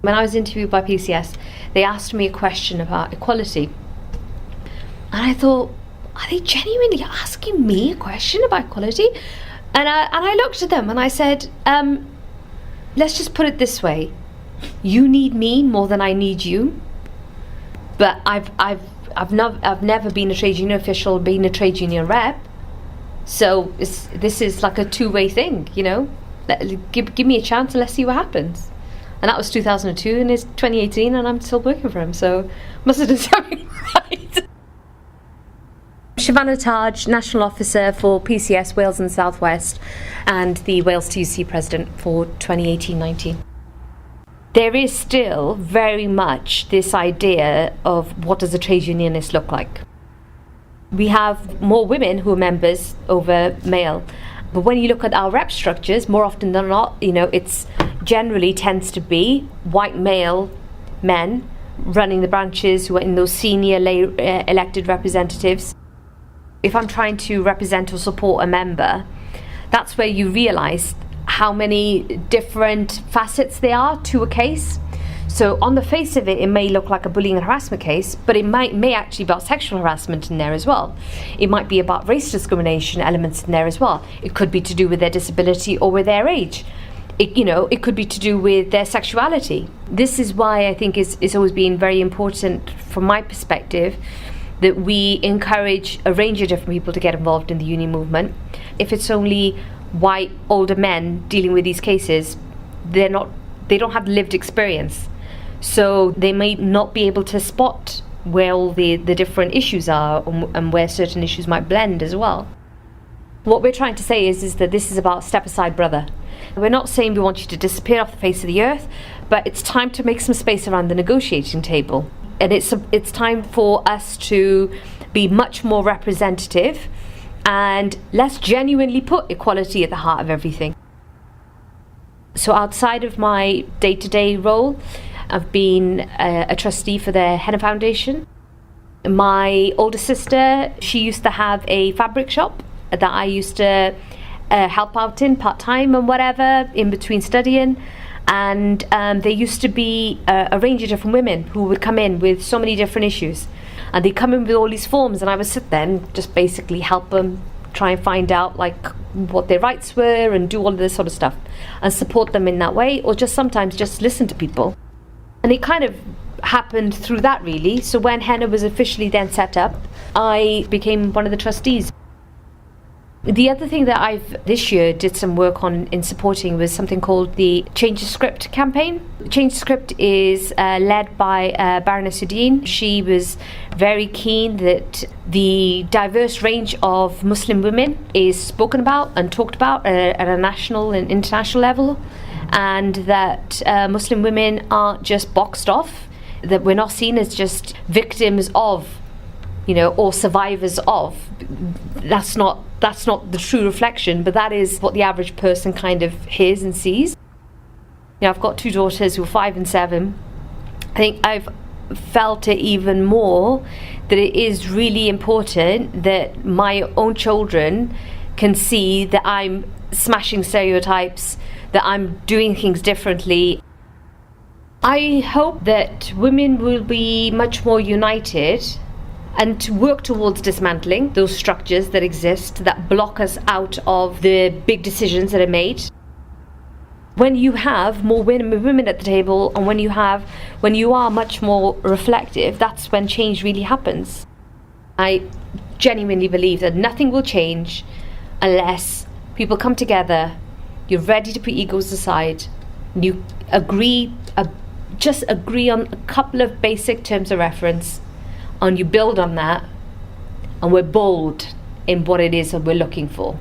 When I was interviewed by PCS, they asked me a question about equality. And I thought, are they genuinely asking me a question about equality? And I looked at them and I said, let's just put it this way. You need me more than I need you. But I've never been a trade union official, been a trade union rep. So this is like a two-way thing, you know. Give me a chance and let's see what happens. And that was 2002, and it's 2018, and I'm still working for him. So must have done something right. Shavanah Taj, National Officer for PCS Wales and South West, and the Wales TUC President for 2018-19. There is still very much this idea of what does a trade unionist look like. We have more women who are members over male. But when you look at our rep structures, more often than not, you know, it's generally tends to be white male men running the branches who are in those senior elected representatives. If I'm trying to represent or support a member, that's where you realise how many different facets there are to a case. So on the face of it, it may look like a bullying and harassment case, but it may actually be about sexual harassment in there as well. It might be about race discrimination elements in there as well. It could be to do with their disability or with their age. It could be to do with their sexuality. This is why I think it's always been very important from my perspective that we encourage a range of different people to get involved in the union movement. If it's only white older men dealing with these cases, they don't have lived experience. So they may not be able to spot where all the different issues are and where certain issues might blend as well. What we're trying to say is that this is about step aside, brother. We're not saying we want you to disappear off the face of the earth, but it's time to make some space around the negotiating table. And it's time for us to be much more representative, and let's genuinely put equality at the heart of everything. So outside of my day-to-day role, I've been a trustee for the Henna Foundation. My older sister, she used to have a fabric shop that I used to help out in part-time and whatever, in between studying. And there used to be a range of different women who would come in with so many different issues. And they'd come in with all these forms, and I would sit there and just basically help them try and find out like what their rights were and do all of this sort of stuff and support them in that way, or just sometimes just listen to people. And it kind of happened through that, really. So when Henna was officially then set up, I became one of the trustees. The other thing that I've this year did some work on in supporting was something called the Change the Script campaign. Change the Script is led by Baroness Udine. She was very keen that the diverse range of Muslim women is spoken about and talked about at a national and international level, and that Muslim women aren't just boxed off, that we're not seen as just victims of, or survivors of. That's not the true reflection, but that is what the average person kind of hears and sees. I've got two daughters who are 5 and 7. I think I've felt it even more that it is really important that my own children can see that I'm smashing stereotypes, that I'm doing things differently. I hope that women will be much more united and to work towards dismantling those structures that exist that block us out of the big decisions that are made. When you have more women at the table, and when you are much more reflective, that's when change really happens. I genuinely believe that nothing will change unless people come together, you're ready to put egos aside, you just agree on a couple of basic terms of reference, and you build on that, and we're bold in what it is that we're looking for.